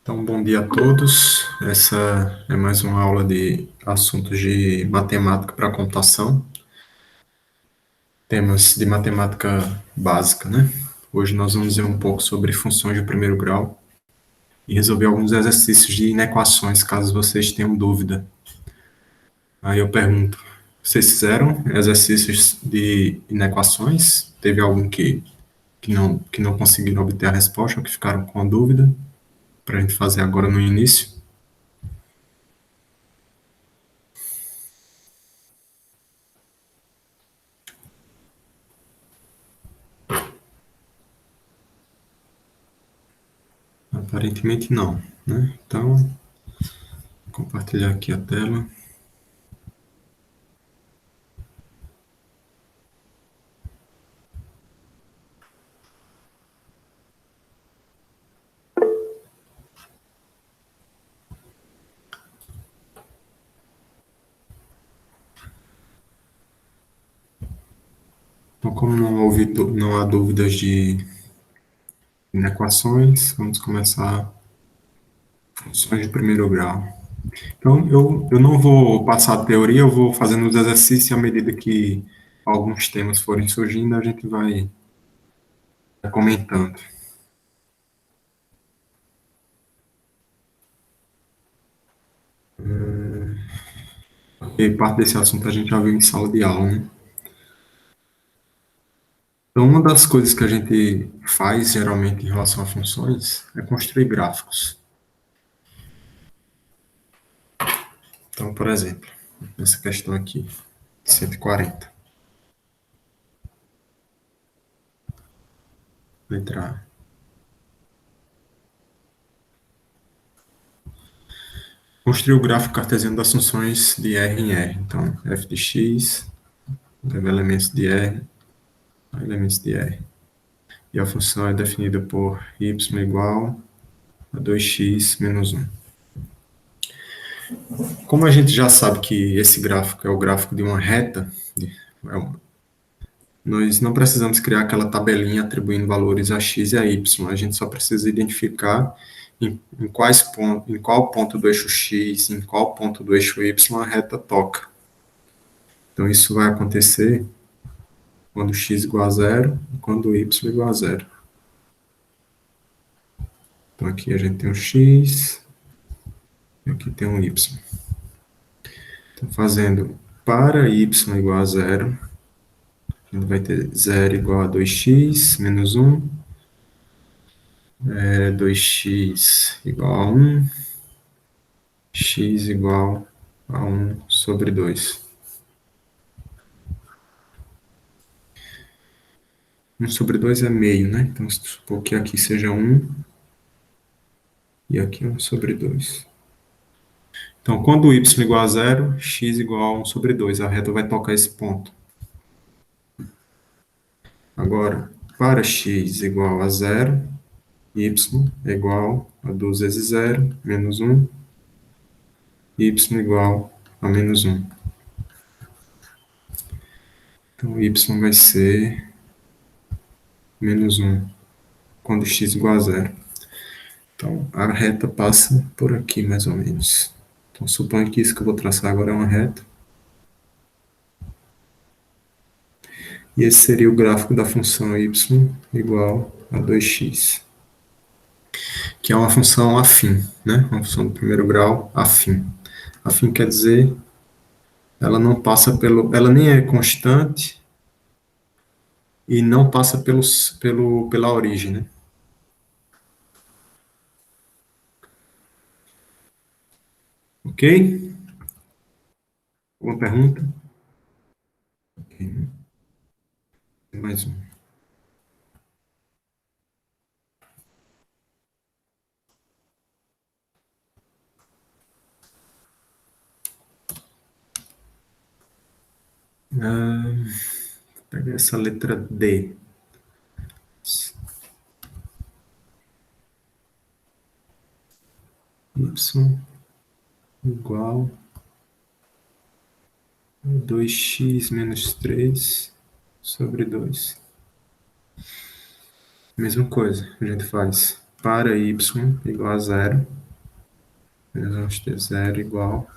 Então, bom dia a todos. Essa é mais uma aula de assuntos de matemática para computação, temas de matemática básica, né? Hoje nós vamos ver um pouco sobre funções de primeiro grau e resolver alguns exercícios de inequações, caso vocês tenham dúvida. Aí eu pergunto, vocês fizeram exercícios de inequações? Teve algum que não conseguiram obter a resposta ou que ficaram com a dúvida? Para a gente fazer agora no início? Aparentemente não, né? Então, vou compartilhar aqui a tela. Então, como não há dúvidas de inequações, vamos começar funções de primeiro grau. Então, eu não vou passar a teoria, eu vou fazendo os exercícios e à medida que alguns temas forem surgindo, a gente vai comentando. E parte desse assunto a gente já viu em sala de aula, né? Então, uma das coisas que a gente faz geralmente em relação a funções é construir gráficos. Então, por exemplo, essa questão aqui, 140, letra A. Construir o gráfico cartesiano das funções de R em R. Então, f de x, leva elementos de R, elementos de R. E a função é definida por y igual a 2x menos 1. Como a gente já sabe que esse gráfico é o gráfico de uma reta, nós não precisamos criar aquela tabelinha atribuindo valores a x e a y. A gente só precisa identificar em qual ponto do eixo x, em qual ponto do eixo y a reta toca. Então, isso vai acontecer quando x igual a zero e quando y igual a zero. Então, aqui a gente tem um x e aqui tem um y. Então, fazendo para y igual a zero, a gente vai ter 0 igual a 2x menos 1, 2x igual a 1, x igual a 1 sobre 2. 1 sobre 2 é meio, né? Então, se supor que aqui seja 1 e aqui 1 sobre 2. Então, quando y igual a zero, x igual a 1 sobre 2. A reta vai tocar esse ponto. Agora, para x igual a zero, y é igual a 2 vezes zero, menos 1, y igual a menos 1. Então, y vai ser menos 1, quando x igual a zero. Então, a reta passa por aqui, mais ou menos. Então, suponho que isso que eu vou traçar agora é uma reta. E esse seria o gráfico da função y igual a 2x, que é uma função afim, né? Uma função do primeiro grau afim. Afim quer dizer, ela nem é constante e não passa pela origem, né? Ok? Alguma pergunta? Ok. Mais um. Vou pegar essa letra D. Y igual a 2x menos 3 sobre 2. Mesma coisa a gente faz. para y igual a zero, nós vamos ter zero igual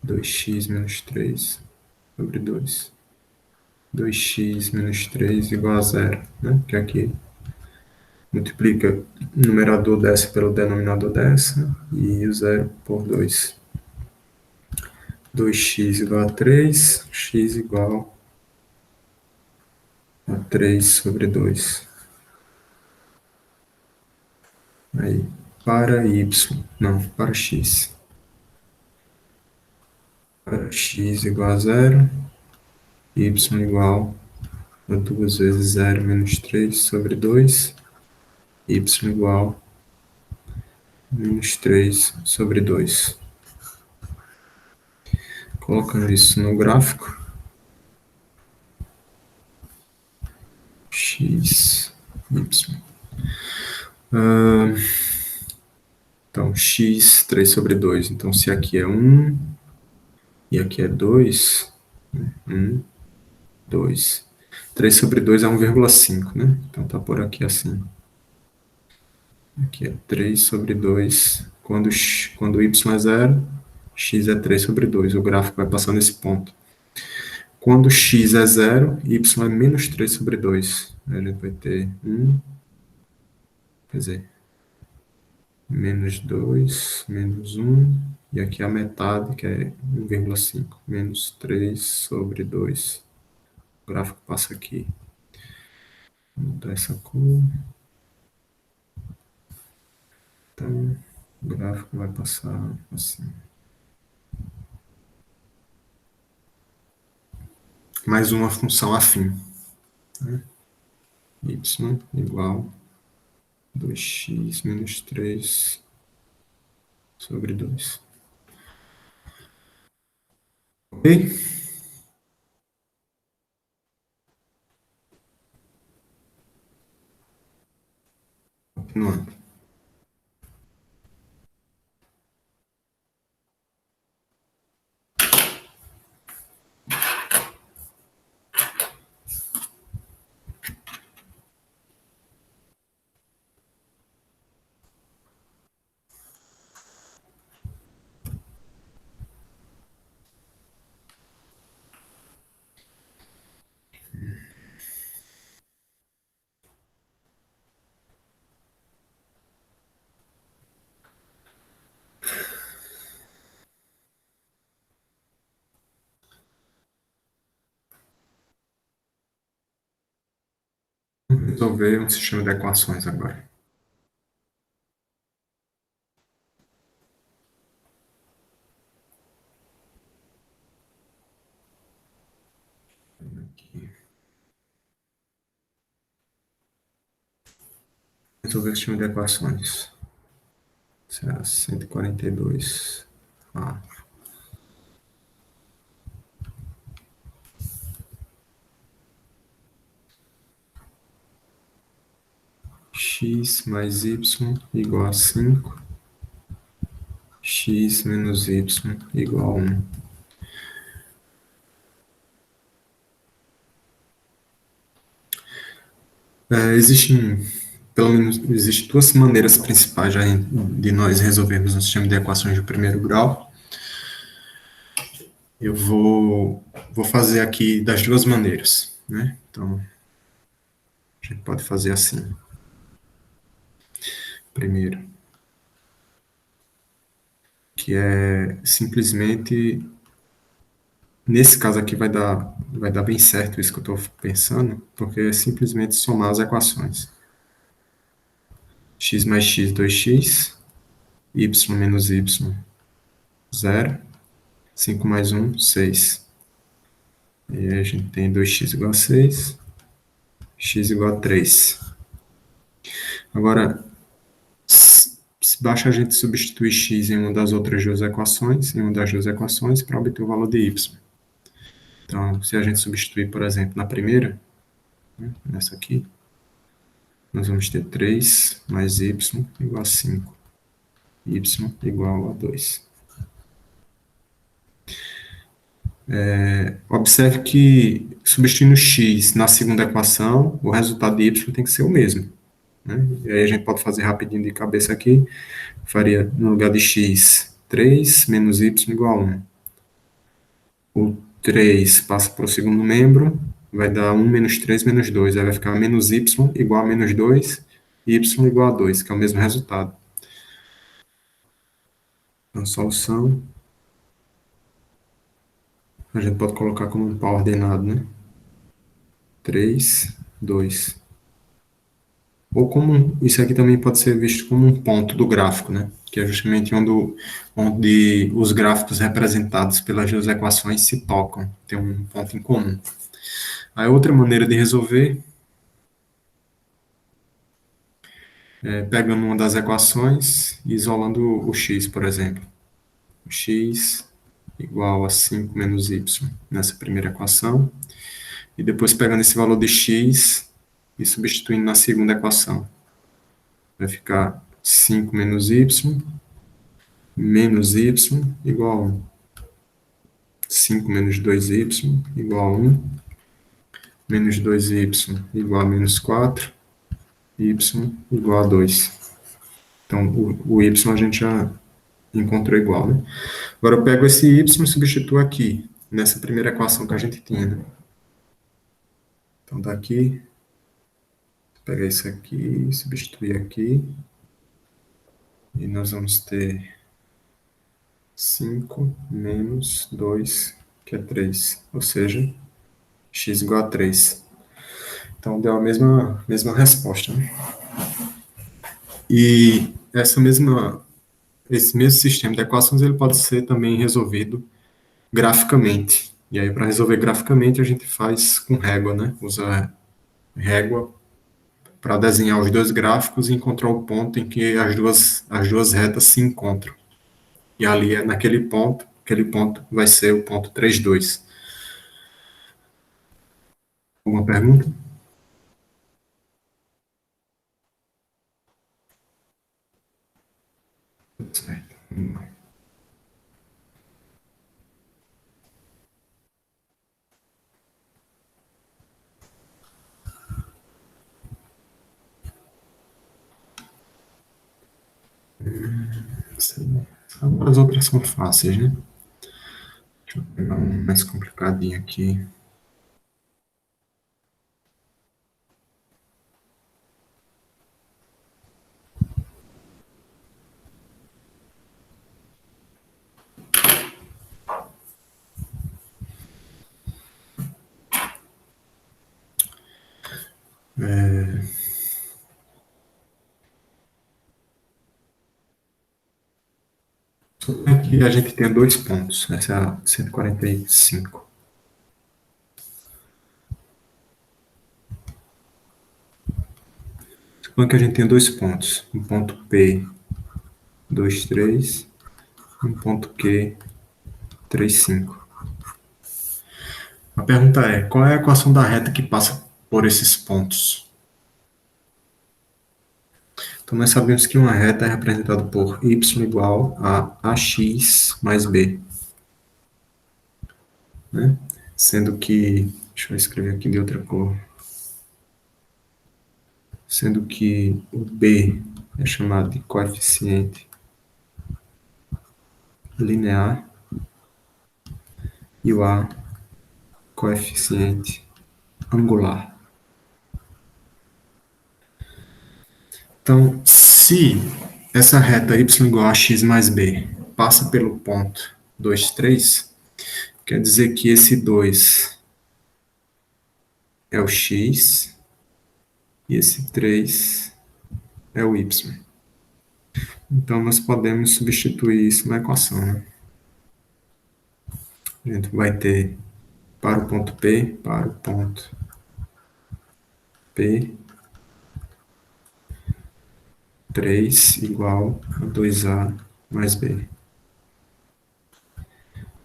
2x menos 3 sobre 2. 2x menos 3 igual a zero, né? Que aqui multiplica o numerador dessa pelo denominador dessa e o zero por 2. 2x igual a 3, x igual a 3 sobre 2. Aí, para y, não, para x. Para x igual a zero, y igual a 2 vezes 0 menos 3 sobre 2, y igual a menos 3 sobre 2. Colocando isso no gráfico, x, y. Então, x, 3 sobre 2. Então, se aqui é 1 e aqui é 2, 1, 2. 3 sobre 2 é 1,5, né? Então, tá por aqui assim. Aqui é 3 sobre 2. Quando y é 0, x é 3 sobre 2. O gráfico vai passar nesse ponto. Quando x é 0, y é menos 3 sobre 2. A gente vai ter 1, quer dizer, menos 2, menos 1, e aqui a metade, que é 1,5, menos 3 sobre 2. O gráfico passa aqui. Vou mudar essa cor. Então, o gráfico vai passar assim. Mais uma função afim. Né? Y igual 2x menos 3 sobre 2. Ok? Continuando. Vamos resolver um sistema de equações agora. Aqui. Resolver o sistema de equações. Será 142. X mais y igual a 5. X menos y igual a 1. Existem, pelo menos, existem duas maneiras principais de nós resolvermos um sistema de equações de primeiro grau. Eu vou fazer aqui das duas maneiras, né? Então, a gente pode fazer assim. Primeiro, que é simplesmente, nesse caso aqui vai dar bem certo isso que eu estou pensando, porque é simplesmente somar as equações. X mais x, 2x, y menos y, 0, 5 mais 1, 6. E aí a gente tem 2x igual a 6, x igual a 3. Agora, basta a gente substituir x em uma das outras duas equações, para obter o valor de y. Então, se a gente substituir, por exemplo, na primeira, né, nessa aqui, nós vamos ter 3 mais y igual a 5. Y igual a 2. Observe que, substituindo x na segunda equação, o resultado de y tem que ser o mesmo. né? E aí a gente pode fazer rapidinho de cabeça aqui. Faria, no lugar de x, 3 menos y igual a 1. O 3 passa para o segundo membro, vai dar 1 menos 3 menos 2. Aí vai ficar menos y igual a menos 2, y igual a 2, que é o mesmo resultado. Então, solução, a gente pode colocar como um par ordenado, né? 3, 2. Ou como, isso aqui também pode ser visto como um ponto do gráfico, né? Que é justamente onde os gráficos representados pelas duas equações se tocam, tem um ponto em comum. A outra maneira de resolver é pegando uma das equações e isolando o x, por exemplo. O x igual a 5 menos y nessa primeira equação, e depois pegando esse valor de x e substituindo na segunda equação. Vai ficar 5 menos y menos y igual a 1. 5 menos 2y igual a 1. Menos 2y igual a menos 4. Y igual a 2. Então, o y a gente já encontrou igual, né? Agora eu pego esse y e substituo aqui, nessa primeira equação que a gente tinha, né? Então, daqui, pegar isso aqui, substituir aqui, e nós vamos ter 5 menos 2, que é 3, ou seja, x igual a 3. Então, deu a mesma resposta, né? E esse mesmo sistema de equações ele pode ser também resolvido graficamente. E aí, para resolver graficamente, a gente faz com régua, né? Usa régua para desenhar os dois gráficos e encontrar o ponto em que as duas retas se encontram. E ali, é naquele ponto, aquele ponto vai ser o ponto 3, 2. Alguma pergunta? Certo. As outras são fáceis, né? Deixa eu pegar um mais complicadinho aqui. Aqui a gente tem dois pontos. Essa é a 145. Suponha que a gente tem dois pontos. Um ponto P, 2, 3. Um ponto Q, 3, 5. A pergunta é, qual é a equação da reta que passa por esses pontos? Então, nós sabemos que uma reta é representada por y igual a ax mais b. Né? Sendo que, deixa eu escrever aqui de outra cor. Sendo que o b é chamado de coeficiente linear e o a coeficiente angular. Então, se essa reta y igual a x mais b passa pelo ponto 2, 3, quer dizer que esse 2 é o x e esse 3 é o y. Então, nós podemos substituir isso na equação, né? A gente vai ter para o ponto P, P, 3 igual a 2A mais B.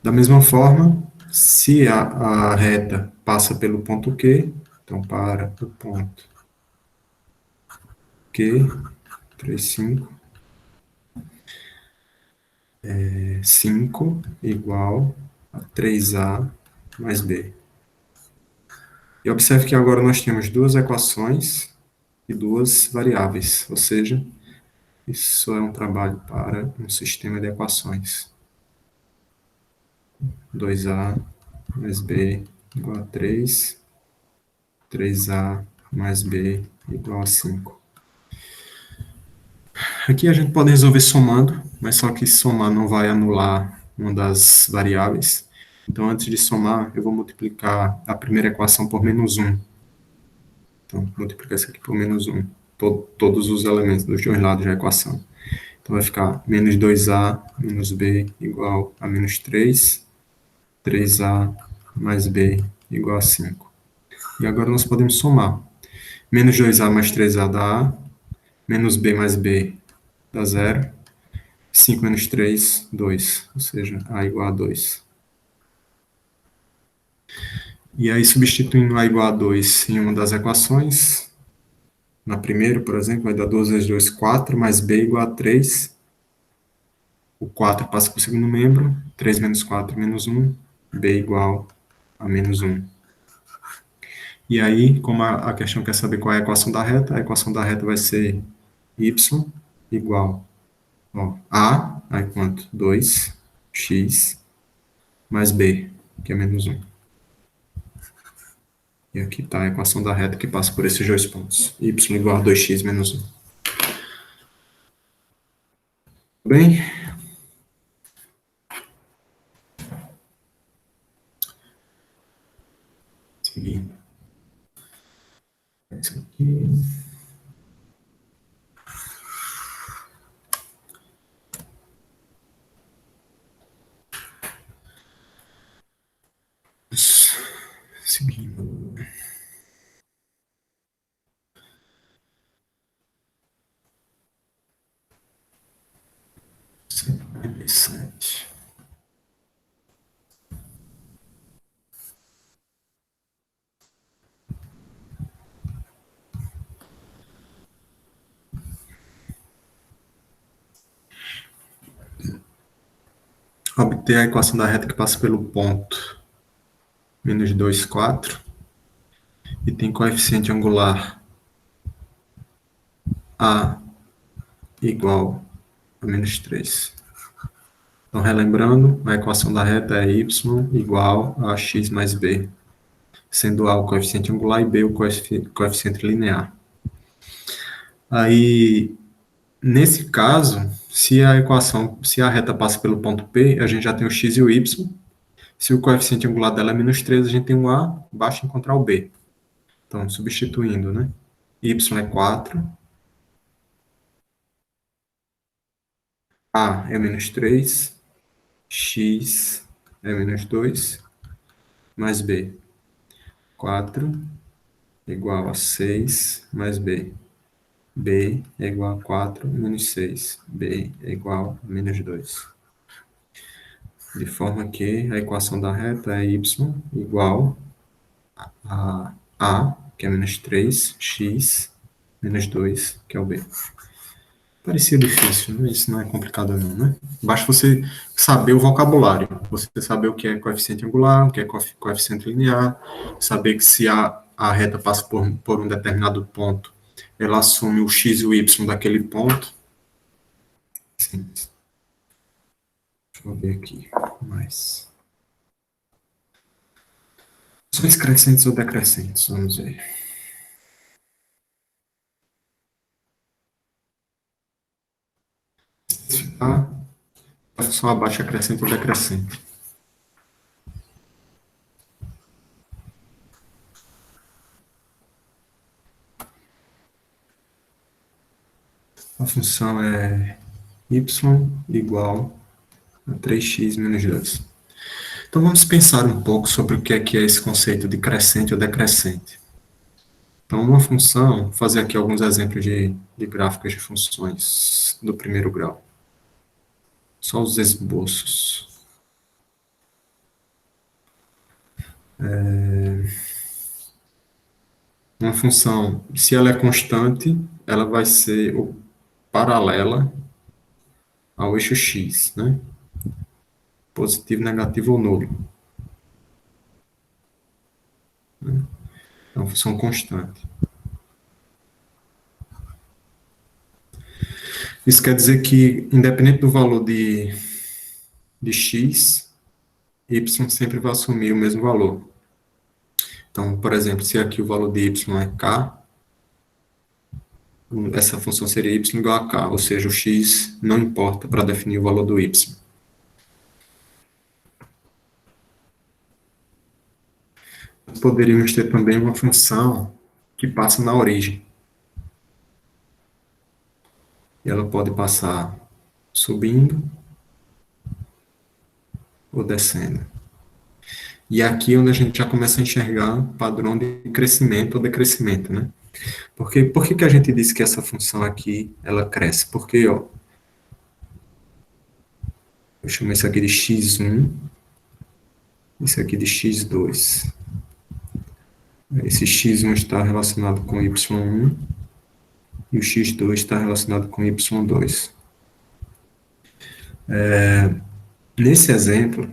Da mesma forma, se a reta passa pelo ponto Q, então para o ponto Q, 3, 5, 5 igual a 3A mais B. E observe que agora nós temos duas equações e duas variáveis, ou seja, isso é um trabalho para um sistema de equações. 2a mais b igual a 3, 3a mais b igual a 5. Aqui a gente pode resolver somando, mas só que somar não vai anular uma das variáveis. Então, antes de somar, eu vou multiplicar a primeira equação por menos 1. Então, vou multiplicar isso aqui por menos 1. Todos os elementos dos dois lados da equação. Então, vai ficar menos 2a menos b igual a menos 3. 3a mais b igual a 5. E agora nós podemos somar. Menos 2a mais 3a dá a. Menos b mais b dá 0. 5 menos 3, 2. Ou seja, a igual a 2. E aí, substituindo a igual a 2 em uma das equações, na primeira, por exemplo, vai dar 2 vezes 2, 4, mais b igual a 3. O 4 passa para o segundo membro. 3 menos 4, menos 1. B igual a menos 1. E aí, como a questão quer saber qual é a equação da reta, a equação da reta vai ser y igual a, aí quanto? 2x mais b, que é menos 1. E aqui está a equação da reta que passa por esses dois pontos. Y igual a 2x menos 1. Bem, seguindo. Isso aqui. Seguindo. 57. Obter a equação da reta que passa pelo ponto menos 2, 4. E tem coeficiente angular a igual a menos 3. Então, relembrando, a equação da reta é y igual a x mais b, sendo a o coeficiente angular e b o coeficiente linear. Aí, nesse caso, se a reta passa pelo ponto P, a gente já tem o x e o y. Se o coeficiente angular dela é menos 3, a gente tem um a, basta encontrar o b. Então, substituindo, né? Y é 4, a é menos 3, x é menos 2, mais b. 4 igual a 6 mais b. B é igual a 4 menos 6. B é igual a menos 2. De forma que a equação da reta é y igual a, que é menos 3, x, menos 2, que é o b. Parecia difícil, né? Isso não é complicado não, né? Basta você saber o vocabulário. Você saber o que é coeficiente angular, o que é coeficiente linear, saber que se a reta passa por um determinado ponto, ela assume o x e o y daquele ponto. Sim. Deixa eu ver aqui mais. Funções crescentes ou decrescentes, vamos ver. Especificar a função abaixo é crescente ou decrescente. A função é y igual a 3x menos 2. Então vamos pensar um pouco sobre o que é esse conceito de crescente ou decrescente. Então, uma função, vou fazer aqui alguns exemplos de gráficos de funções do primeiro grau. Só os esboços. Uma função, se ela é constante, ela vai ser paralela ao eixo x, né? Positivo, negativo ou nulo. É uma função constante. Isso quer dizer que, independente do valor de x, y sempre vai assumir o mesmo valor. Então, por exemplo, se aqui o valor de y é k, essa função seria y igual a k, ou seja, o x não importa para definir o valor do y. Poderíamos ter também uma função que passa na origem. E ela pode passar subindo ou descendo. E aqui é onde a gente já começa a enxergar um padrão de crescimento ou decrescimento, né? Porque, por que que a gente disse que essa função aqui, ela cresce? Porque, ó, eu chamo isso aqui de x1, isso aqui de x2. Esse x1 está relacionado com y1 e o x2 está relacionado com y2. Nesse exemplo,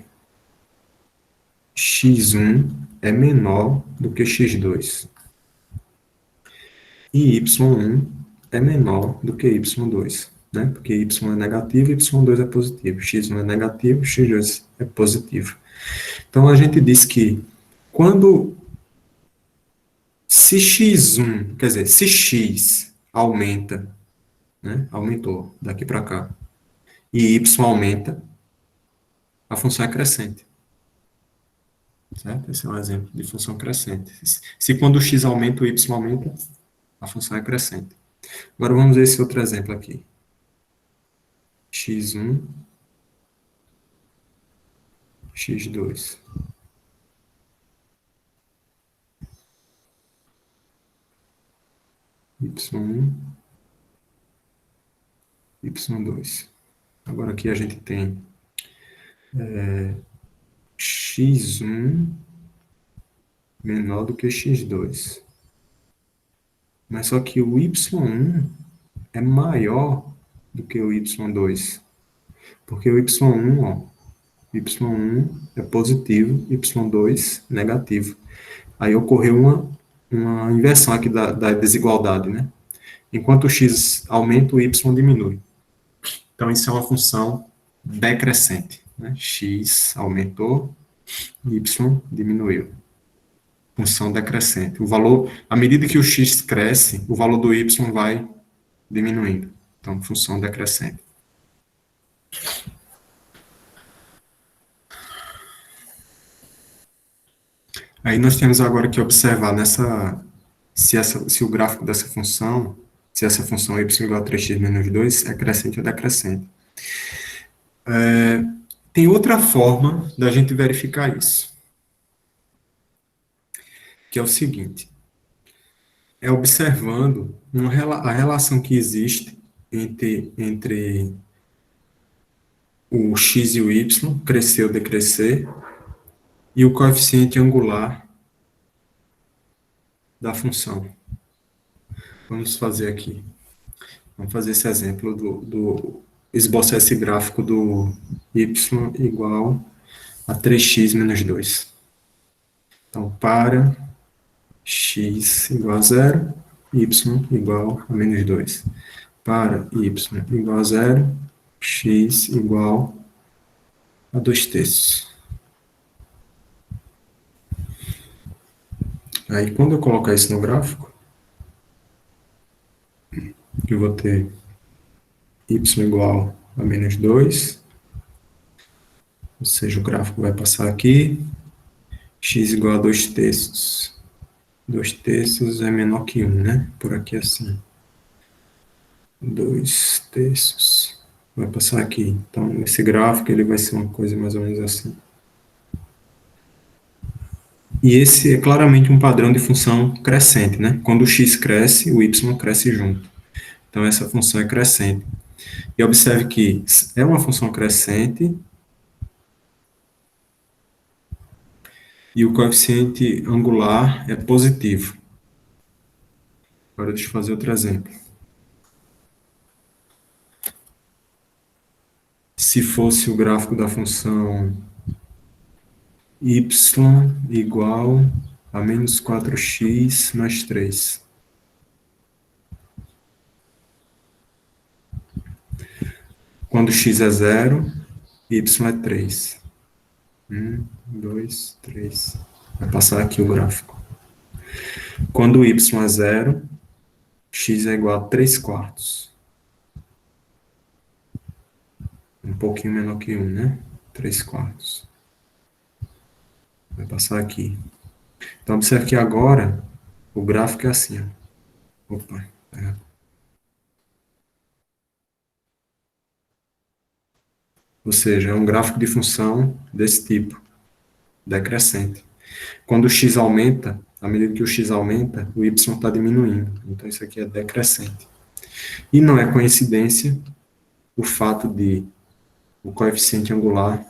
x1 é menor do que x2 e y1 é menor do que y2, né? Porque y é negativo e y2 é positivo. x1 é negativo, x2 é positivo. Então, a gente diz que se x1, quer dizer, se x aumenta, né? Aumentou daqui para cá, e y aumenta, a função é crescente. Certo? Esse é um exemplo de função crescente. Se quando o x aumenta, o y aumenta, a função é crescente. Agora vamos ver esse outro exemplo aqui. x1, x2. y1, y2. Agora aqui a gente tem x1 menor do que x2. Mas só que o y1 é maior do que o y2. Porque o y1, ó, y1 é positivo, y2 negativo. Aí ocorreu uma inversão aqui da desigualdade, né? Enquanto o x aumenta, o y diminui. Então, isso é uma função decrescente, né? X aumentou, y diminuiu. Função decrescente. O valor, à medida que o x cresce, o valor do y vai diminuindo. Então, função decrescente. Aí nós temos agora que observar se o gráfico dessa função, se essa função y igual a 3x menos 2 é crescente ou decrescente. Tem outra forma da gente verificar isso, que é o seguinte, é observando a relação que existe entre o x e o y, crescer ou decrescer, e o coeficiente angular da função. Vamos fazer aqui. Vamos fazer esse exemplo esboçar esse gráfico do y igual a 3x menos 2. Então, para x igual a 0, y igual a menos 2. Para y igual a 0, x igual a 2 terços. Aí, quando eu colocar isso no gráfico, eu vou ter y igual a menos 2, ou seja, o gráfico vai passar aqui, x igual a 2 terços. 2 terços é menor que 1, né? Por aqui assim. 2 terços. Vai passar aqui. Então, esse gráfico ele vai ser uma coisa mais ou menos assim. E esse é claramente um padrão de função crescente, né? Quando o x cresce, o y cresce junto. Então, essa função é crescente. E observe que é uma função crescente e o coeficiente angular é positivo. Agora, deixa eu fazer outro exemplo. Se fosse o gráfico da função y igual a menos 4x mais 3. Quando x é 0, y é 3. 2, 3. Vai passar aqui o gráfico. Quando y é 0, x é igual a 3 quartos. Um pouquinho menor que 1, né? 3 quartos. Vai passar aqui. Então, observe que agora o gráfico é assim. Ó. Opa. Ou seja, é um gráfico de função desse tipo, decrescente. Quando o x aumenta, à medida que o x aumenta, o y está diminuindo. Então, isso aqui é decrescente. E não é coincidência o fato de o coeficiente angular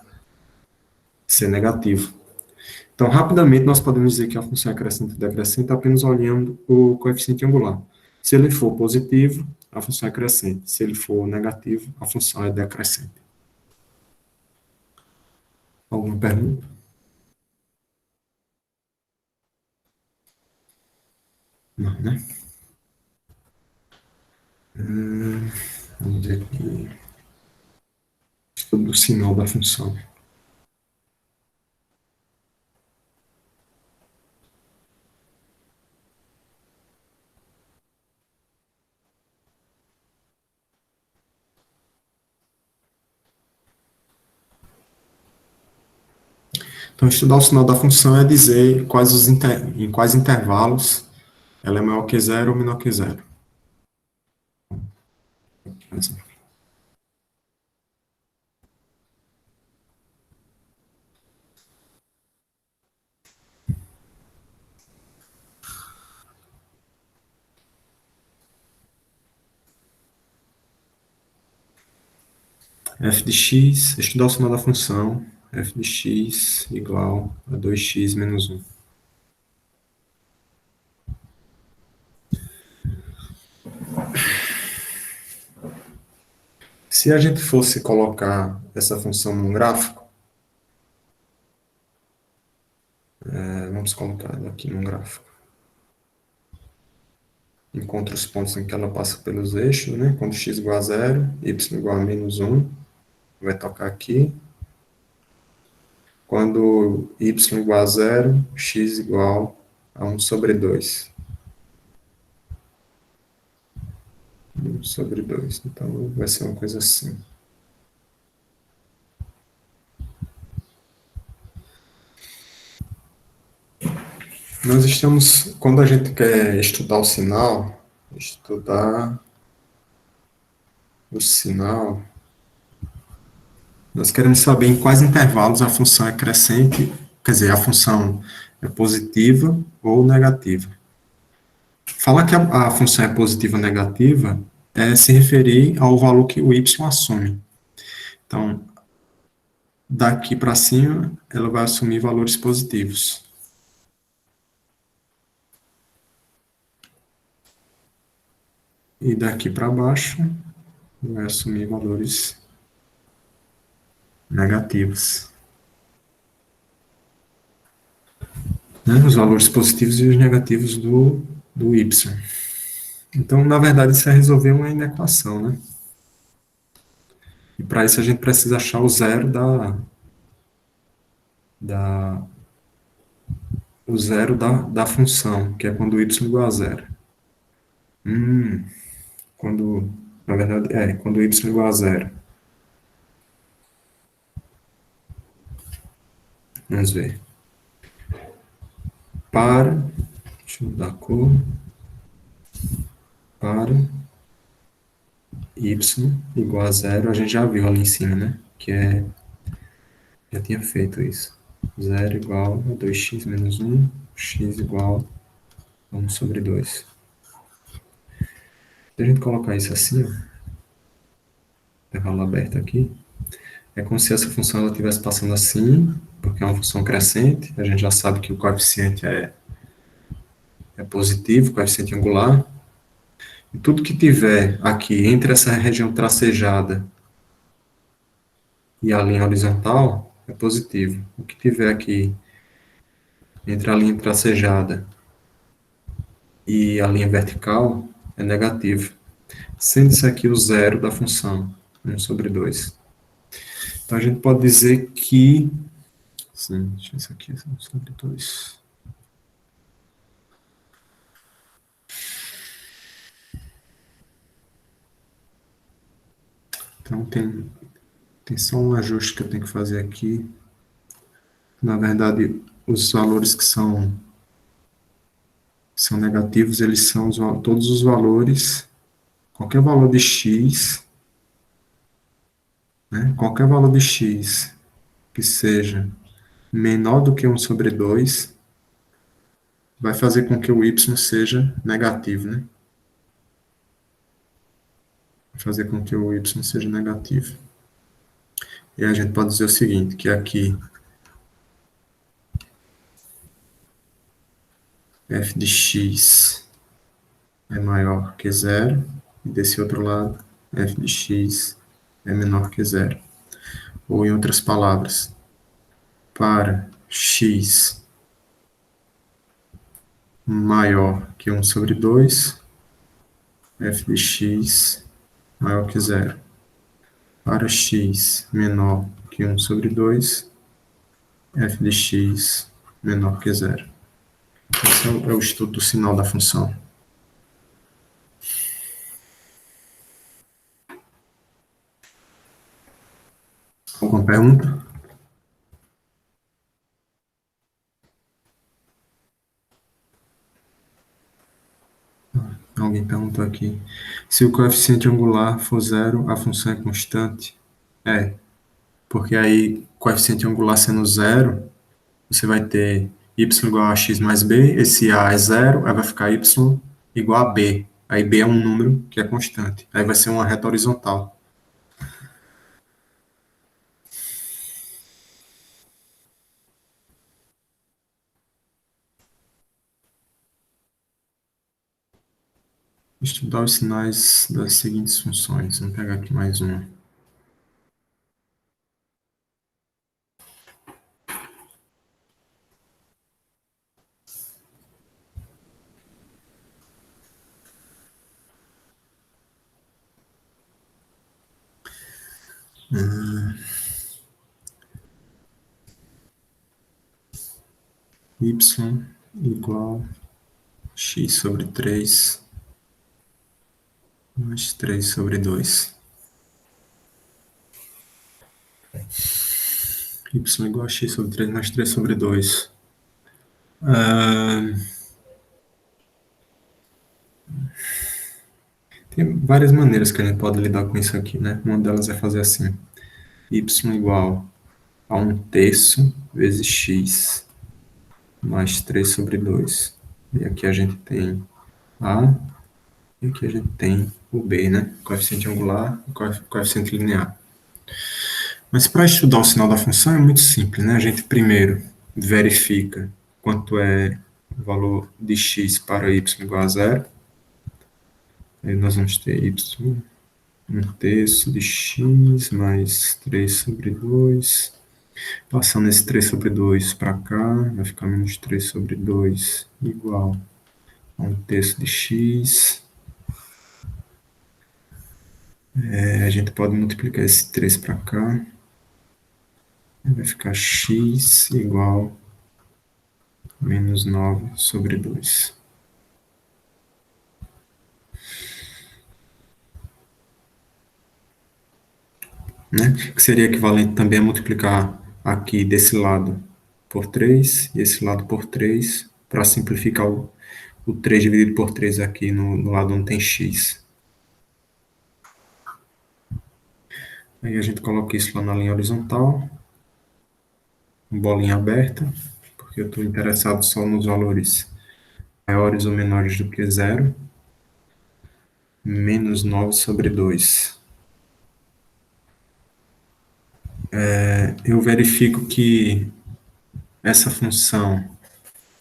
ser negativo. Então, rapidamente, nós podemos dizer que a função é crescente ou decrescente apenas olhando o coeficiente angular. Se ele for positivo, a função é crescente. Se ele for negativo, a função é decrescente. Alguma pergunta? Não, né? Vamos ver aqui. Estudo do sinal da função. Então, estudar o sinal da função é dizer em quais intervalos ela é maior que zero ou menor que zero. Por exemplo. F de x, estudar o sinal da função, f de x igual a 2x menos 1. Se a gente fosse colocar essa função num gráfico, vamos colocar ela aqui num gráfico. Encontra os pontos em que ela passa pelos eixos, né? Quando x igual a 0, y igual a menos 1, vai tocar aqui. Quando y igual a 0, x igual a 1 sobre 2. 1 sobre 2. Então, vai ser uma coisa assim. Nós estamos, quando a gente quer estudar o sinal, nós queremos saber em quais intervalos a função é crescente, quer dizer, a função é positiva ou negativa. Falar que a função é positiva ou negativa é se referir ao valor que o y assume. Então, daqui para cima, ela vai assumir valores positivos. E daqui para baixo, vai assumir valores negativos. Né? Os valores positivos e os negativos do y. Então, na verdade, isso é resolver uma inequação, né? E para isso a gente precisa achar o zero da função, que é quando y igual a zero. Na verdade, quando y igual a zero. Vamos ver. Deixa eu mudar a cor. Para y igual a zero, a gente já viu ali em cima, né? Já tinha feito isso. 0 igual a 2x menos 1, x igual a 1 sobre 2. Se a gente colocar isso assim, ó, intervalo aberto aqui, é como se essa função estivesse passando assim, porque é uma função crescente, a gente já sabe que o coeficiente é positivo, coeficiente angular, e tudo que tiver aqui entre essa região tracejada e a linha horizontal é positivo. O que tiver aqui entre a linha tracejada e a linha vertical é negativo. Sendo isso aqui o zero da função. 1/2. Então, a gente pode dizer que... Sim, deixa isso aqui, 1/2. Então, tem só um ajuste que eu tenho que fazer aqui. Na verdade, os valores que são negativos, eles são todos os valores, qualquer valor de x, né? Qualquer valor de x que seja menor do que 1/2 vai fazer com que o y seja negativo, né? Vai fazer com que o y seja negativo. E a gente pode dizer o seguinte, que aqui f de x é maior que zero, e desse outro lado, f de x é menor que zero. Ou, em outras palavras, para x maior que 1/2, f de x maior que zero. Para x menor que 1/2, f de x menor que zero. Esse é o estudo do sinal da função. Alguma pergunta? Alguém perguntou aqui. Se o coeficiente angular for zero, a função é constante? É, porque aí, coeficiente angular sendo zero, você vai ter y igual a x mais b, esse a é zero, aí vai ficar y igual a b. Aí b é um número que é constante. Aí vai ser uma reta horizontal. Estudar os sinais das seguintes funções. Vamos pegar aqui mais uma. Y igual x/3 mais 3/2. Y igual a x/3 mais 3/2. Tem várias maneiras que a gente pode lidar com isso aqui, né? Uma delas é fazer assim. Y igual a 1/3 vezes x mais 3/2. E aqui a gente tem A, e aqui a gente tem o B, né? Coeficiente angular e coeficiente linear. Mas para estudar o sinal da função é muito simples, né? A gente primeiro verifica quanto é o valor de x para y igual a zero. Aí nós vamos ter y 1/3 de x mais 3/2. Passando esse 3/2 para cá, vai ficar menos 3/2 igual a 1/3 de x. A gente pode multiplicar esse 3 para cá. Vai ficar x igual a menos 9/2. Né? Que seria equivalente também a multiplicar aqui desse lado por 3 e esse lado por 3, para simplificar o 3 dividido por 3 aqui no lado onde tem x. Aí a gente coloca isso lá na linha horizontal, bolinha aberta, porque eu estou interessado só nos valores maiores ou menores do que zero, menos 9/2. Eu verifico que essa função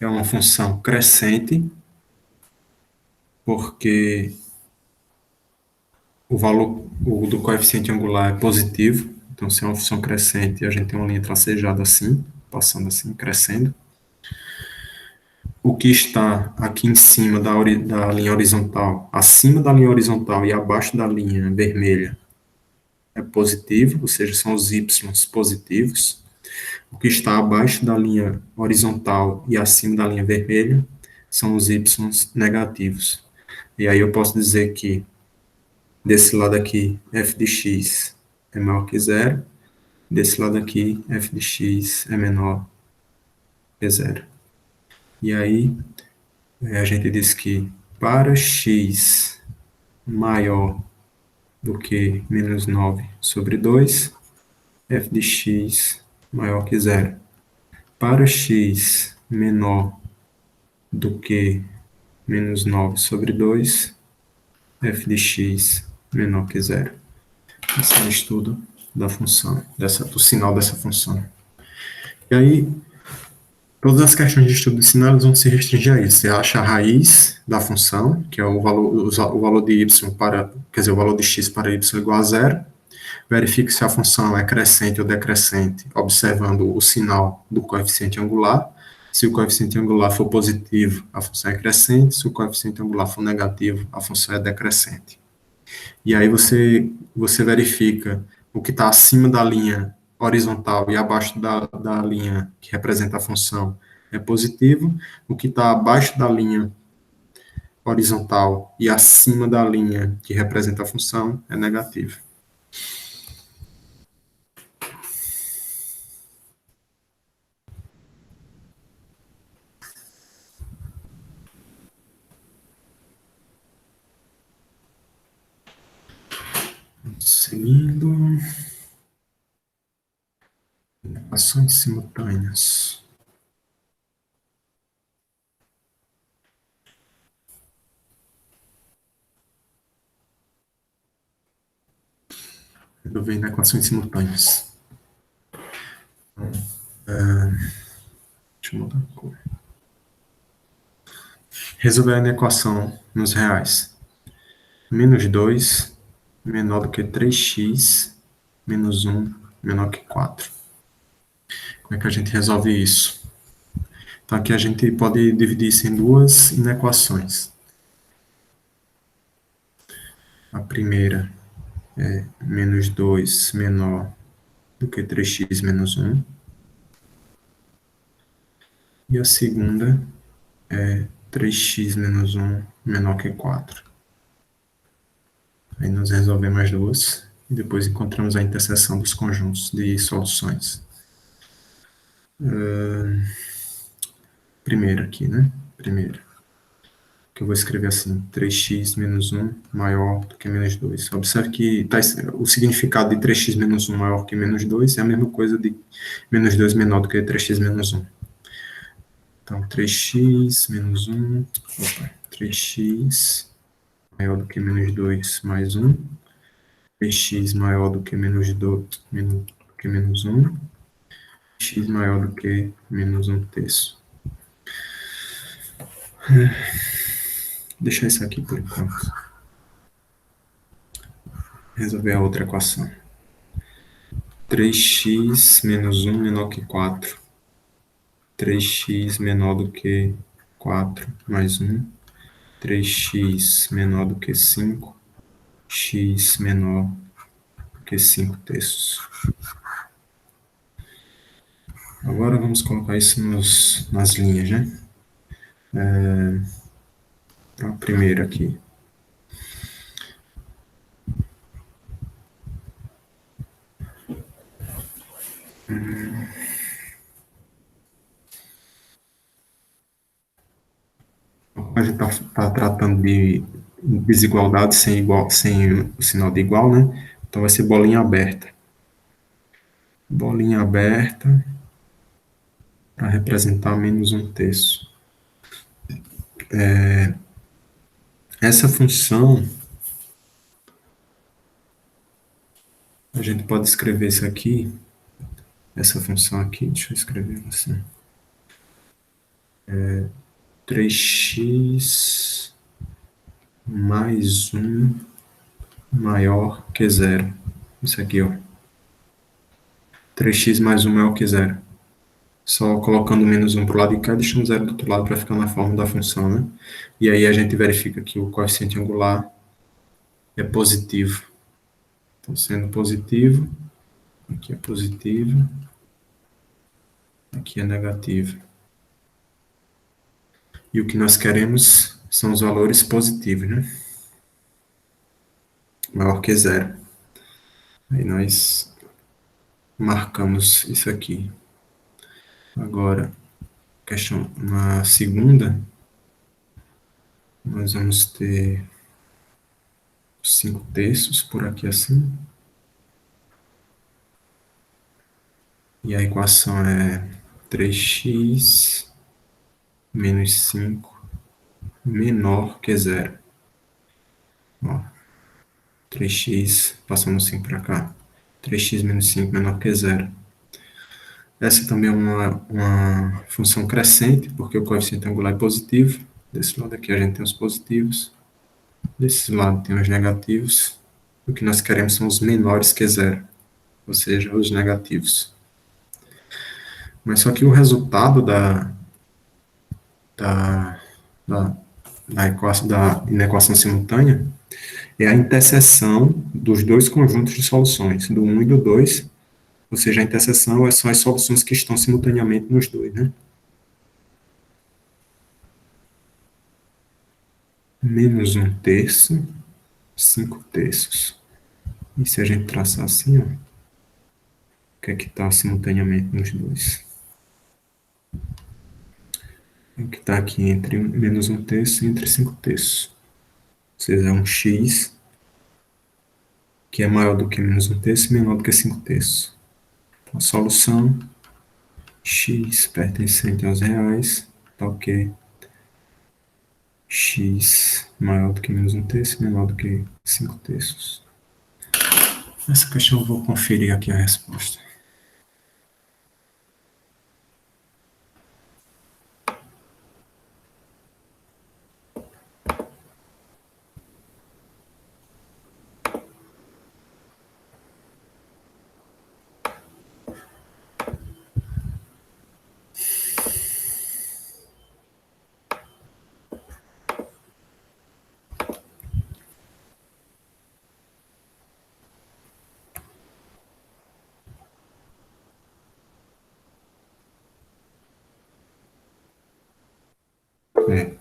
é uma função crescente, porque o valor do coeficiente angular é positivo. Então, se é uma função crescente, a gente tem uma linha tracejada assim, passando assim, crescendo. O que está aqui em cima da linha horizontal, acima da linha horizontal e abaixo da linha vermelha, é positivo, ou seja, são os y positivos. O que está abaixo da linha horizontal e acima da linha vermelha são os y negativos. E aí eu posso dizer que desse lado aqui, f de x é maior que zero, desse lado aqui, f de x é menor que zero. E aí, a gente diz que para x maior do que menos 9/2, f de x maior que zero. Para x menor do que menos 9/2, f de x menor que zero. Esse é o estudo da função, do sinal dessa função. E aí, todas as questões de estudo de sinal elas vão se restringir a isso. Você acha a raiz da função, que é o valor de y para, quer dizer, o valor de x para y igual a zero. Verifique se a função é crescente ou decrescente, observando o sinal do coeficiente angular. Se o coeficiente angular for positivo, a função é crescente. Se o coeficiente angular for negativo, a função é decrescente. E aí você verifica o que está acima da linha horizontal e abaixo da linha que representa a função é positivo. O que está abaixo da linha horizontal e acima da linha que representa a função é negativo. Seguindo. Ações simultâneas. Resolvendo equações simultâneas. Deixa eu mudar a cor. Resolvendo a equação nos reais. Menos 2 menor do que 3x menos 1 menor que 4. Como é que a gente resolve isso? Então, aqui a gente pode dividir isso em duas inequações. A primeira é menos 2 menor do que 3x menos 1. E a segunda é 3x menos 1 menor que 4. Aí nós resolvemos as duas e depois encontramos a interseção dos conjuntos de soluções. Primeiro aqui, né? Primeiro. Que eu vou escrever assim, 3x menos 1 maior do que menos 2. Observe que o significado de 3x menos 1 maior que menos 2 é a mesma coisa de menos 2 menor do que 3x menos 1. Então, 3x menos 1, 3x maior do que menos 2 mais 1, 3x maior do que menos 2, menos 1, x maior do que menos 1/3. Deixar isso aqui por enquanto. Resolver a outra equação. 3x menos 1 menor que 4. 3x menor do que 4 mais 1. 3x menor do que 5. X menor do que 5/3. Agora vamos colocar isso nas linhas, né? A primeira aqui. A gente está tratando de desigualdade sem o sinal de igual, né? Então vai ser bolinha aberta. Bolinha aberta para representar menos 1/3. Essa função, a gente pode escrever isso aqui, essa função aqui, deixa eu escrever assim. 3x mais 1 maior que zero. Isso aqui, ó. 3x mais 1 maior que zero. Só colocando menos 1 para o lado de cá, deixando zero do outro lado para ficar na forma da função, né? E aí a gente verifica que o coeficiente angular é positivo. Então, sendo positivo, aqui é positivo, aqui é negativo. E o que nós queremos são os valores positivos, né? Maior que zero. Aí nós marcamos isso aqui. Agora, questão na segunda, nós vamos ter 5/3 por aqui assim. E a equação é 3x menos 5 menor que zero. Ó, 3x, passando 5 para cá. 3x menos 5 menor que zero. Essa também é uma função crescente, porque o coeficiente angular é positivo. Desse lado aqui a gente tem os positivos. Desse lado tem os negativos. O que nós queremos são os menores que zero, ou seja, os negativos. Mas só que o resultado da, da, da inequação simultânea é a interseção dos dois conjuntos de soluções, do 1 e do 2, ou seja, a interseção são as soluções que estão simultaneamente nos dois, né? Menos 1/3, 5/3. E se a gente traçar assim, ó, o que é que está simultaneamente nos dois? O que está aqui entre menos 1/3 e entre 5/3. Ou seja, é um x que é maior do que menos 1/3 e menor do que 5/3. Então, a solução x pertencente aos reais, tal que x maior do que menos 1/3 e menor do que 5/3. Essa questão eu vou conferir aqui a resposta.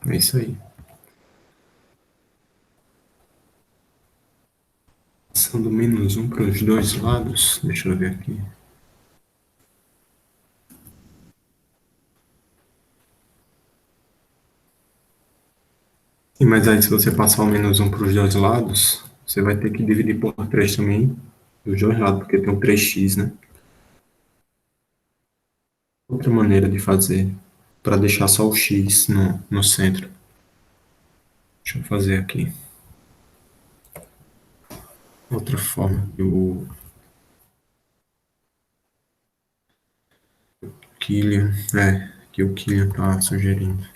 É isso aí. Passando menos 1 para os dois lados, deixa eu ver aqui. E mas aí, se você passar o menos 1 para os dois lados, você vai ter que dividir por 3 também, dos dois lados, porque tem um 3x, né? Outra maneira de fazer, para deixar só o x no centro. Deixa eu fazer aqui. Outra forma que que o Killian está sugerindo.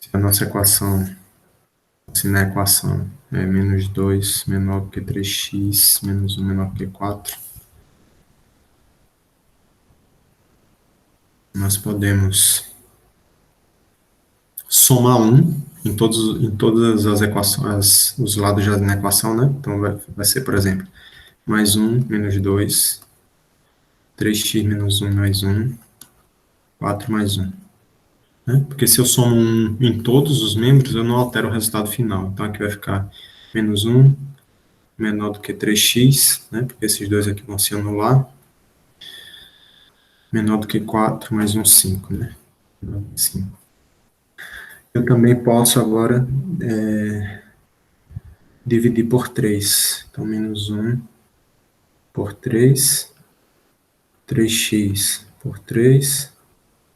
Se a nossa equação, se na equação é menos 2 menor do que 3x, menos 1 menor que 4, nós podemos somar 1 em todas as equações, os lados da equação, né? Então, vai ser, por exemplo, mais 1 menos 2, 3x menos 1 mais 1, 4 mais 1. Né? Porque se eu somo 1 em todos os membros, eu não altero o resultado final. Então, aqui vai ficar menos 1 menor do que 3x, né? Porque esses dois aqui vão se anular. Menor do que 4 mais um 5, né? 5. Eu também posso agora dividir por 3. Então, menos 1 por 3, 3x por 3,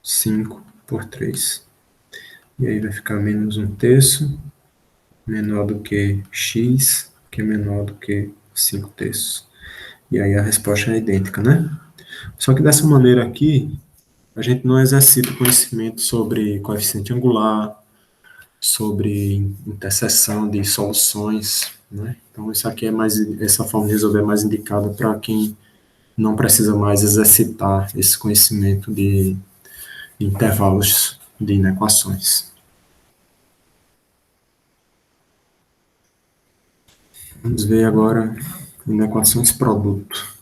5 por 3. E aí vai ficar menos 1/3, menor do que x, que é menor do que 5/3. E aí a resposta é idêntica, né? Só que dessa maneira aqui, a gente não exercita o conhecimento sobre coeficiente angular, sobre interseção de soluções, né? Então, isso aqui é mais, essa forma de resolver é mais indicada para quem não precisa mais exercitar esse conhecimento de intervalos de inequações. Vamos ver agora inequações produto.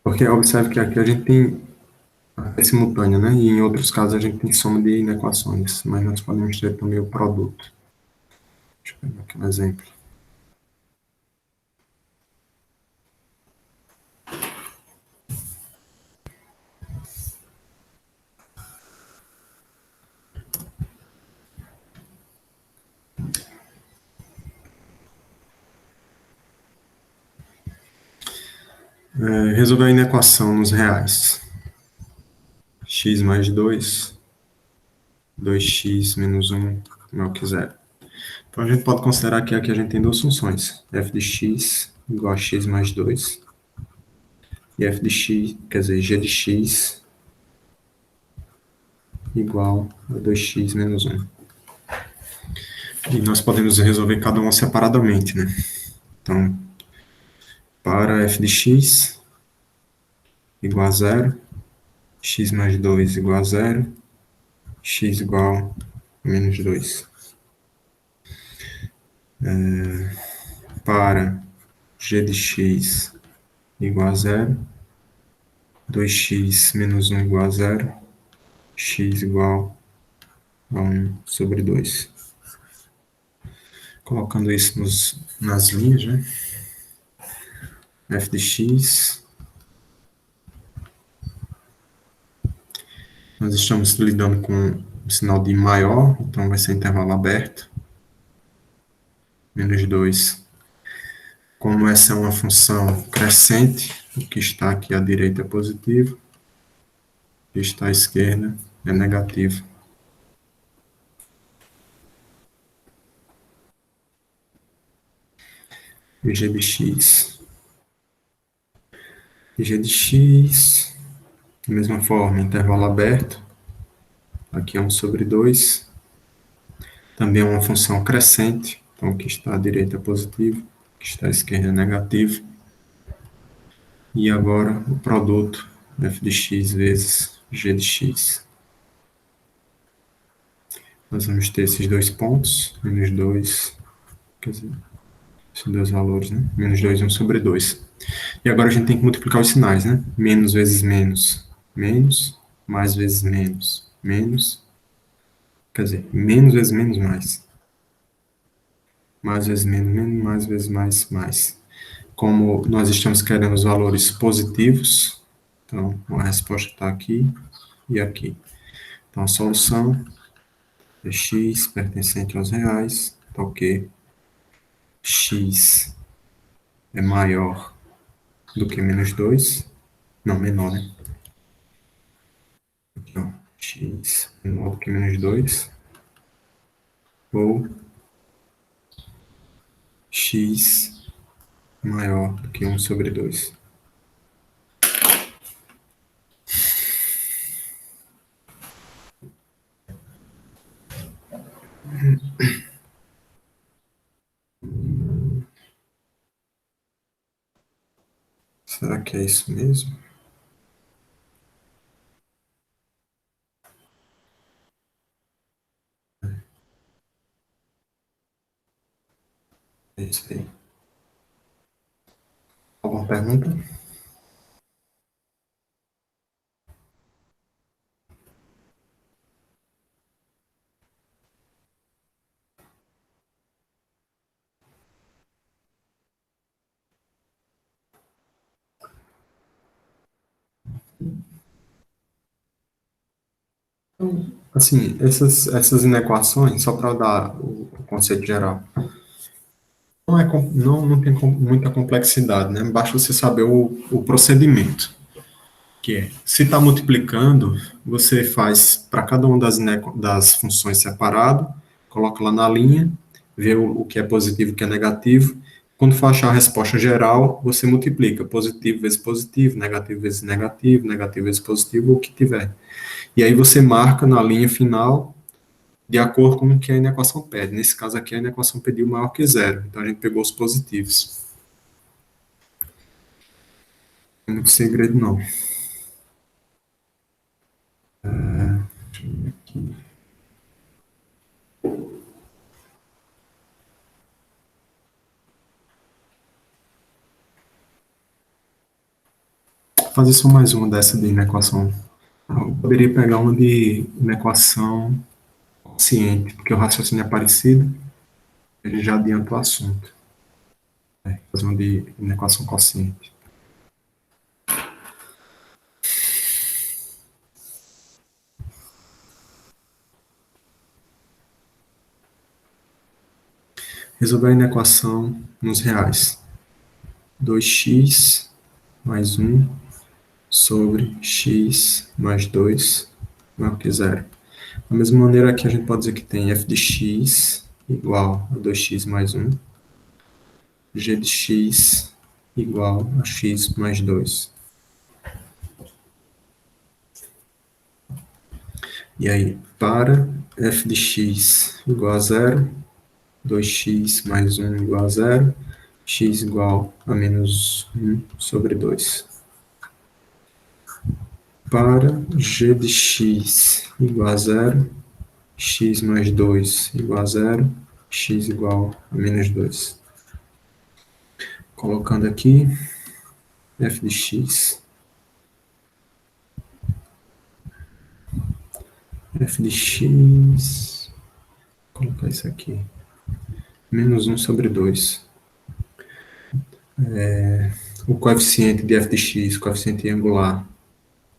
Porque observe que aqui a gente tem é simultânea, né? E em outros casos a gente tem soma de inequações, mas nós podemos ter também o produto. Deixa eu pegar aqui um exemplo. Resolver a inequação nos reais. X mais 2, 2x menos 1 maior que zero. Então a gente pode considerar que aqui a gente tem duas funções, f de x igual a x mais 2 e f de x, quer dizer, g de x igual a 2x menos 1. E nós podemos resolver cada uma separadamente, né? Então, para f de x igual a zero, x mais 2 igual a zero, x igual a menos 2. Para g de x igual a zero, 2x menos 1 igual a zero, x igual a 1 sobre 2. Colocando isso nas linhas, né? f de x, nós estamos lidando com o sinal de maior, então vai ser intervalo aberto, menos 2. Como essa é uma função crescente, o que está aqui à direita é positivo, o que está à esquerda é negativo. E g de x. E g de x, da mesma forma, intervalo aberto, aqui é 1 sobre 2. Também é uma função crescente, então o que está à direita é positivo, o que está à esquerda é negativo. E agora o produto f de x vezes g de x. Nós vamos ter esses dois pontos, menos 2, quer dizer, esses dois valores, né? Menos 2 e 1 sobre 2. E agora a gente tem que multiplicar os sinais, né? Menos vezes menos, menos, mais vezes menos, menos, quer dizer, menos vezes menos, mais vezes menos, menos, mais vezes mais, mais. Como nós estamos querendo os valores positivos, então a resposta está aqui e aqui. Então a solução é x pertencente aos reais, tá ok? X é maior do que menos 2, não, menor, né? Aqui, ó, x menor do que menos 2, ou x maior do que 1 sobre 2. Será que é isso mesmo? É isso aí. Alguma pergunta? Assim, essas inequações, só para dar o conceito geral, não tem muita complexidade, né? Basta você saber o procedimento, que é, se está multiplicando, você faz para cada uma das funções separado, coloca lá na linha, vê o que é positivo e o que é negativo. Quando for achar a resposta geral, você multiplica positivo vezes positivo, negativo vezes negativo, negativo vezes positivo, o que tiver. E aí você marca na linha final de acordo com o que a inequação pede. Nesse caso aqui, a inequação pediu maior que zero. Então a gente pegou os positivos. Não tem muito segredo, não. Vou fazer só mais uma dessa de inequação. Eu poderia pegar uma de inequação ciente, porque o raciocínio é parecido. Ele já adianta o assunto. Fazer uma de inequação quociente. Resolver a inequação nos reais. 2x mais 1 sobre x mais 2 maior que zero. Da mesma maneira aqui a gente pode dizer que tem f de x igual a 2x mais 1, g de x igual a x mais 2. E aí, para f de x igual a zero, 2x mais 1 igual a zero, x igual a menos 1 sobre 2. Para g de x igual a zero, x mais 2 igual a zero, x igual a menos 2. Colocando aqui, f de x, f de x, vou colocar isso aqui, menos 1 sobre 2. O coeficiente de f de x, coeficiente angular,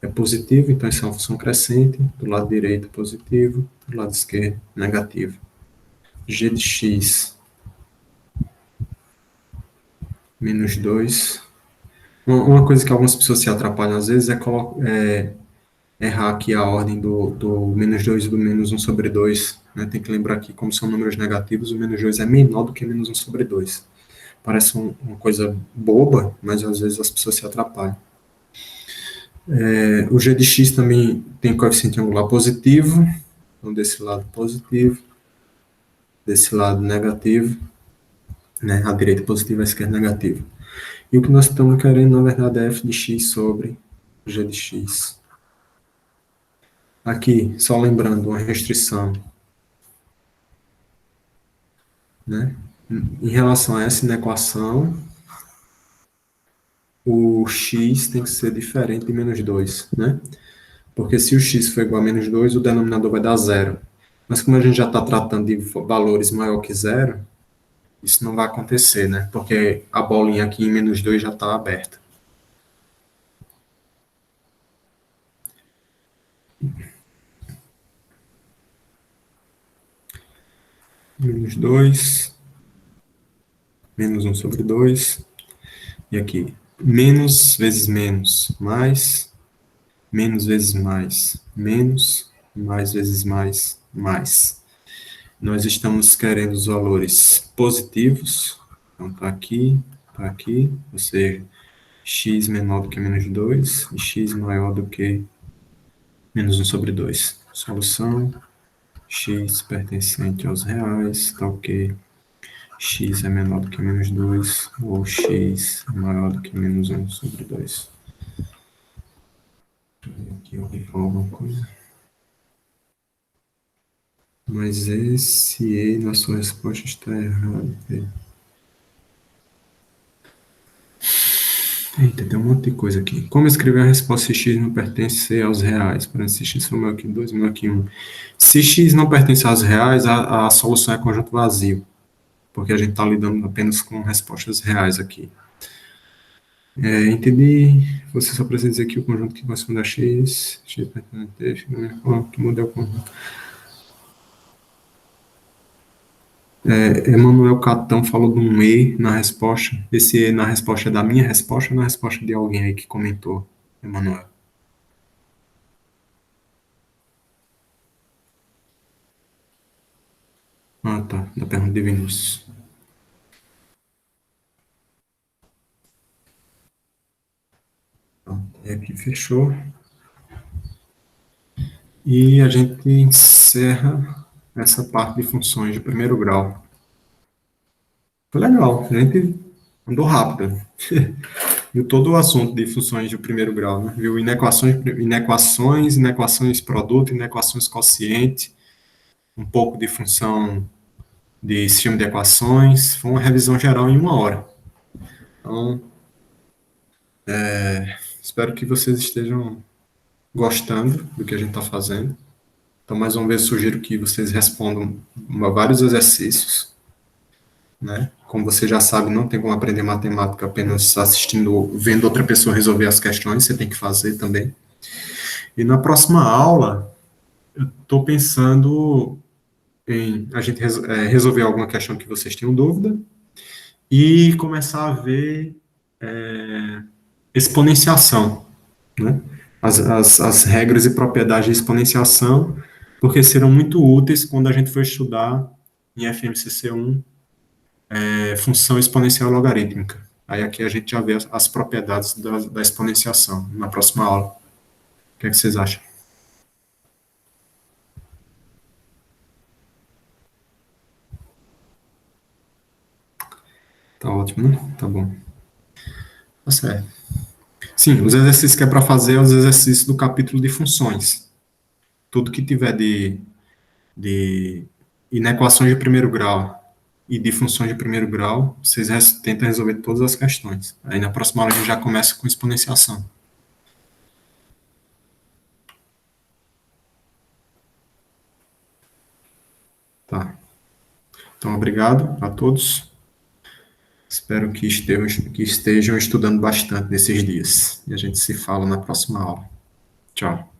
é positivo, então isso é uma função crescente, do lado direito positivo, do lado esquerdo negativo. G de x menos 2. Uma coisa que algumas pessoas se atrapalham às vezes é errar aqui a ordem do menos 2 e do menos 1 sobre 2. Né? Tem que lembrar que, como são números negativos, o menos 2 é menor do que menos 1 sobre 2. Parece uma coisa boba, mas às vezes as pessoas se atrapalham. O g de x também tem coeficiente angular positivo, então desse lado positivo, desse lado negativo, né? A direita positiva, a esquerda negativa. E o que nós estamos querendo, na verdade, é f de x sobre g de x. Aqui, só lembrando, uma restrição, né? Em relação a essa inequação, o x tem que ser diferente de menos 2, né? Porque se o x for igual a menos 2, o denominador vai dar zero. Mas como a gente já está tratando de valores maior que zero, isso não vai acontecer, né? Porque a bolinha aqui em menos 2 já está aberta. Menos 2, menos 1 sobre 2. E aqui, menos vezes menos, mais, menos vezes mais, menos, mais vezes mais, mais. Nós estamos querendo os valores positivos, então está aqui, ou seja, x menor do que menos 2 e x maior do que menos 1 sobre 2. Solução, x pertencente aos reais, está ok. X é menor do que menos 2 ou x é maior do que menos 1 sobre 2. Deixa eu ver aqui, alguém falou alguma coisa. Mas esse E na sua resposta está errado. Eita, tem um monte de coisa aqui. Como escrever a resposta se x não pertence aos reais? Por exemplo, se x for maior que 2, menor que 1. Se x não pertence aos reais, a solução é conjunto vazio, porque a gente está lidando apenas com respostas reais aqui. Entendi. Você só precisa dizer que o conjunto que corresponde a x, que modelo conjunto. Emanuel Catão falou de um E na resposta. Esse E na resposta é da minha resposta ou na resposta de alguém aí que comentou, Emanuel? Ah, tá. Da pergunta de Vinícius. Pronto. E aqui fechou. E a gente encerra essa parte de funções de primeiro grau. Foi legal, a gente andou rápido. Viu todo o assunto de funções de primeiro grau, né? Viu inequações produto, inequações quociente, um pouco de função de sistema de equações. Foi uma revisão geral em 1 hora. Então, espero que vocês estejam gostando do que a gente está fazendo. Então, mais uma vez, sugiro que vocês respondam a vários exercícios, né? Como você já sabe, não tem como aprender matemática apenas assistindo, vendo outra pessoa resolver as questões, você tem que fazer também. E na próxima aula, eu estou pensando em a gente resolver alguma questão que vocês tenham dúvida e começar a ver exponenciação, né? As regras e propriedades de exponenciação, porque serão muito úteis quando a gente for estudar em FMCC1 função exponencial logarítmica. Aí aqui a gente já vê as propriedades da exponenciação na próxima aula. O que é que vocês acham? Tá ótimo, né? Tá bom. Tá certo. Sim, os exercícios que é para fazer é os exercícios do capítulo de funções. Tudo que tiver de inequações de primeiro grau e de funções de primeiro grau, vocês tentam resolver todas as questões. Aí na próxima aula a gente já começa com exponenciação. Tá. Então, obrigado a todos. Espero que estejam estudando bastante nesses dias. E a gente se fala na próxima aula. Tchau.